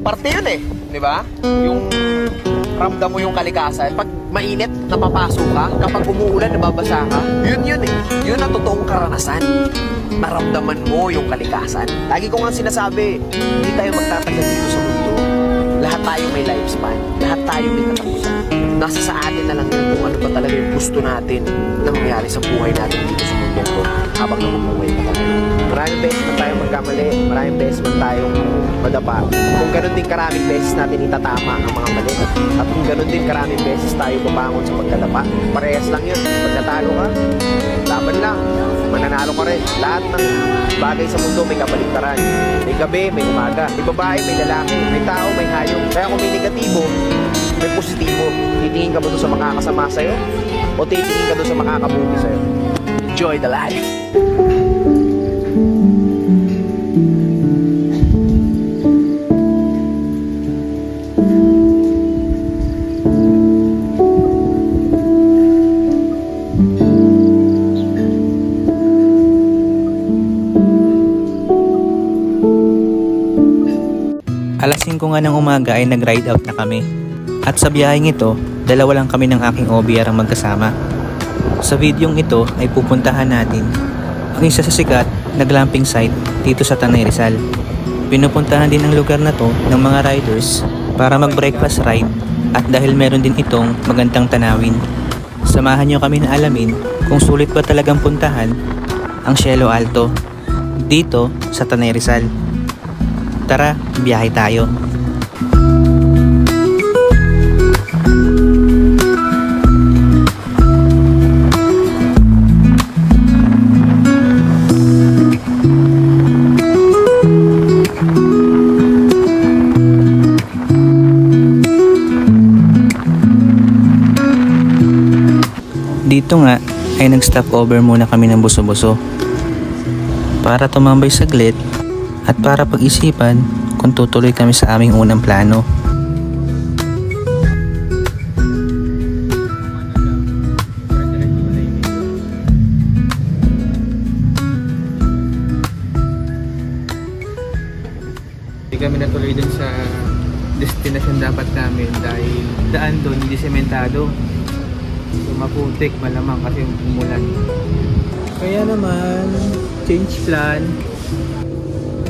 parte yun eh, di ba? Yung ramdam mo yung kalikasan. Pag mainit, napapasok ka. Kapag umuulan, nababasa ka. Yun eh. Yun ang totoong karanasan. Naramdaman mo yung kalikasan. Lagi ko nga sinasabi, hindi tayo magtatagal dito sa mundo. Lahat tayo may lifespan. Lahat tayo may katapusan. Nasa sa atin na lang yun kung ano ba talaga yung gusto natin na mangyari sa buhay natin dito sa mundo ko habang namumuhay pa tayo. Maraming beses man tayong magkamali, maraming beses man tayong madapa. Kung ganoon din karaming beses natin itatama ang mga mali. At kung ganoon din karaming beses tayo babangon sa pagkadapa, parehas lang yun. Pag natalo ka, laban lang. Mananalo ka rin. Lahat ng bagay sa mundo may kabaliktaran. May gabi, may umaga. May babae, may lalaki. May tao, may hayop. Kaya kung may negatibo, may positibo. Titingin ka ba doon sa makakasama sa'yo? O titingin ka doon sa makakabuti sa'yo? Enjoy the life! Alas 5 nga ng umaga ay nag-ride out na kami. At sa biyaheng ito, dalawa lang kami ng aking OBR ang magkasama. Sa videong ito ay pupuntahan natin ang isa sa sikat na glamping site dito sa Tanay Rizal. Pinupuntahan din ang lugar na to ng mga riders para mag-breakfast ride at dahil meron din itong magandang tanawin. Samahan nyo kami na alamin kung sulit ba talagang puntahan ang Cielo Alto dito sa Tanay Rizal. Tara, biyahe tayo. Dito nga ay nag-stop over muna kami ng buso-buso para tumambay saglit at para pag-isipan kung tutuloy kami sa aming unang plano. Hindi kami natuloy dun sa destination dapat namin dahil daan dun hindi sementado. So maputik malamang kasi umulan. Kaya naman, change plan.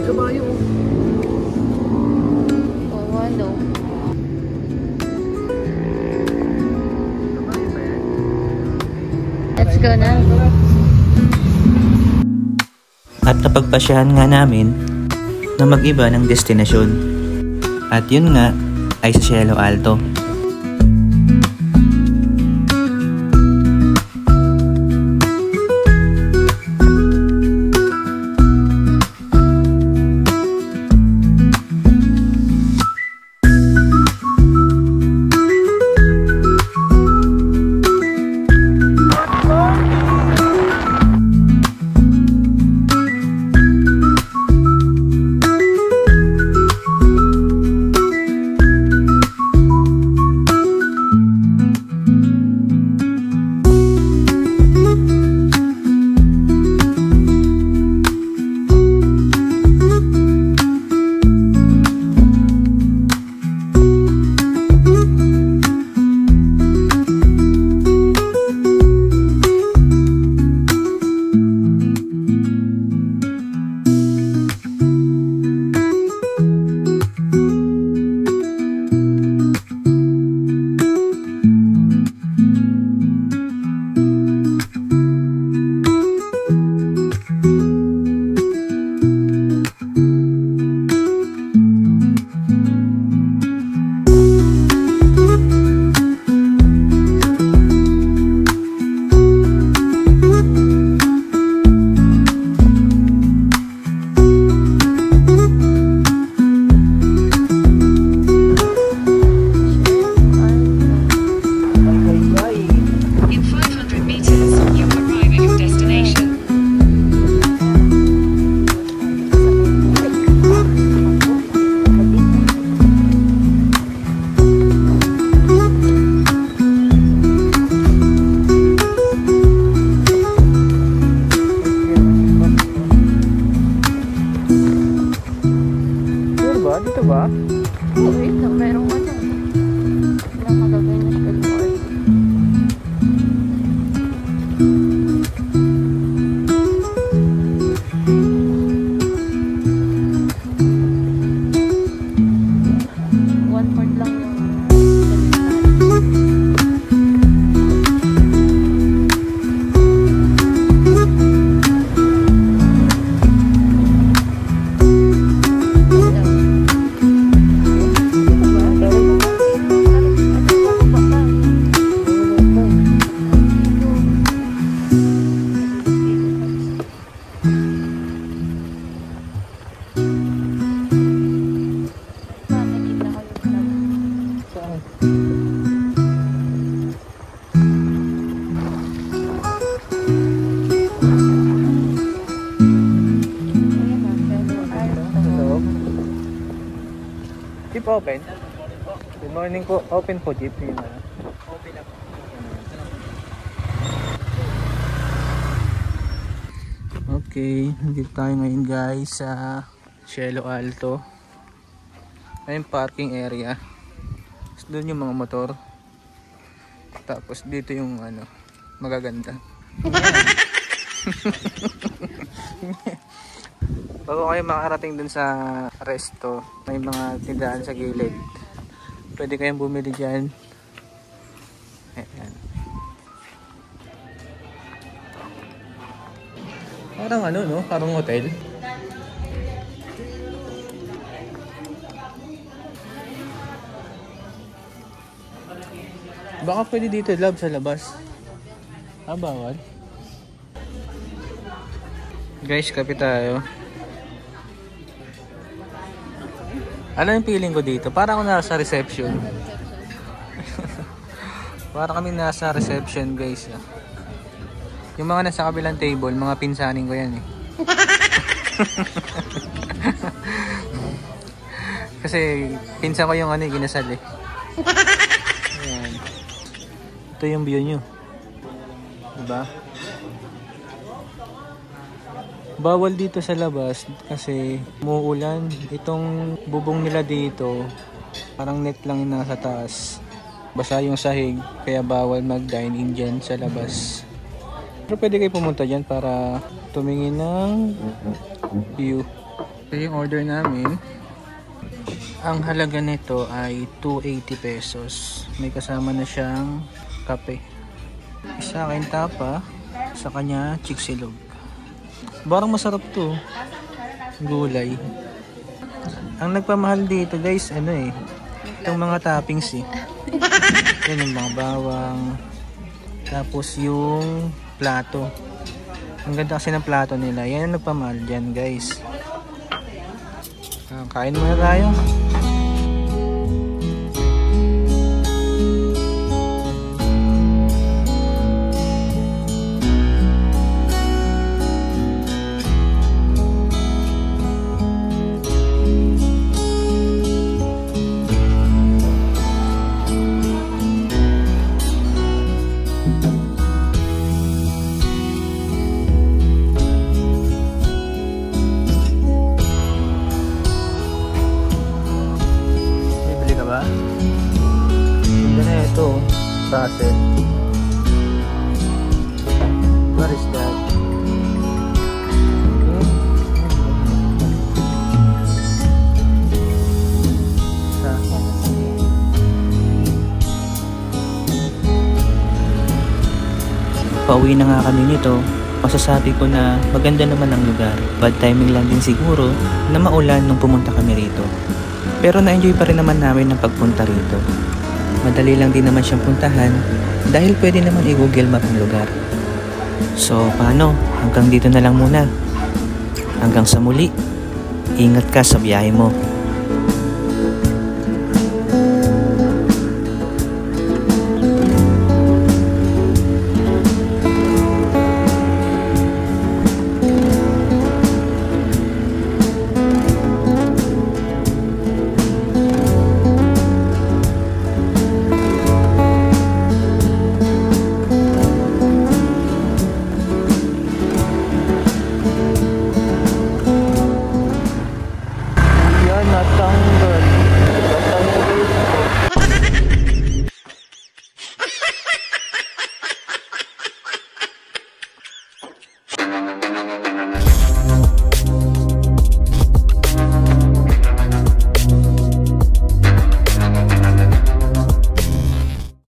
Kabayo. Oo, ano? Let's go na. At napagpasyahan nga namin na mag-iba ng destinasyon. At yun nga ay sa Cielo Alto. Dito ba? Wait lang, merong ano. Walang magagay na billboard. One-fourth lang yung Jeep open? Good morning po. Open po jeep. Yun na. Okay, dito tayo ngayon guys sa Cielo Alto. Ayun parking area. Tapos doon yung mga motor. Tapos dito yung ano, magaganda. Bago kayo makarating dun sa resto, may mga tindahan sa gilid. Pwede kayong bumili dyan. Ayan. Parang ano no? Parang hotel. Baka pwede dito love sa labas. Ah, bawal? Guys, kape tayo. Ano yung feeling ko dito? Parang ako nasa reception. Parang kami nasa reception guys. Yung mga nasa kabilang table, mga pinsanin ko yan eh. Kasi pinsan ko yung ano yung ginasal eh. Ayan. Ito yung view nyo. Diba? Bawal dito sa labas kasi umuulan. Itong bubong nila dito, parang net lang yung nasa taas. Basa yung sahig, kaya bawal mag-dine in dyan sa labas. Pero pwede kayo pumunta dyan para tumingin ng view. Ito yung order namin. Ang halaga nito ay 280 pesos. May kasama na siyang kape. Isa akin tapa, sa kanya chiksilog. Barang masarap to. Gulay. Ang nagpamahal dito guys, ano eh, itong mga toppings eh. Yan yung mga bawang. Tapos yung plato. Ang ganda kasi ng plato nila. Yan yung nagpamahal dyan guys. Kain muna tayo. Sausage. What is that? Pauwi na nga kami nito. Masasabi ko na maganda naman ang lugar. Bad timing lang din siguro na maulan nung pumunta kami rito. Pero na-enjoy pa rin naman namin ang pagpunta rito. Madali lang din naman siyang puntahan dahil pwede naman i-Google Map ang lugar. So paano? Hanggang dito na lang muna. Hanggang sa muli. Ingat ka sa biyahe mo.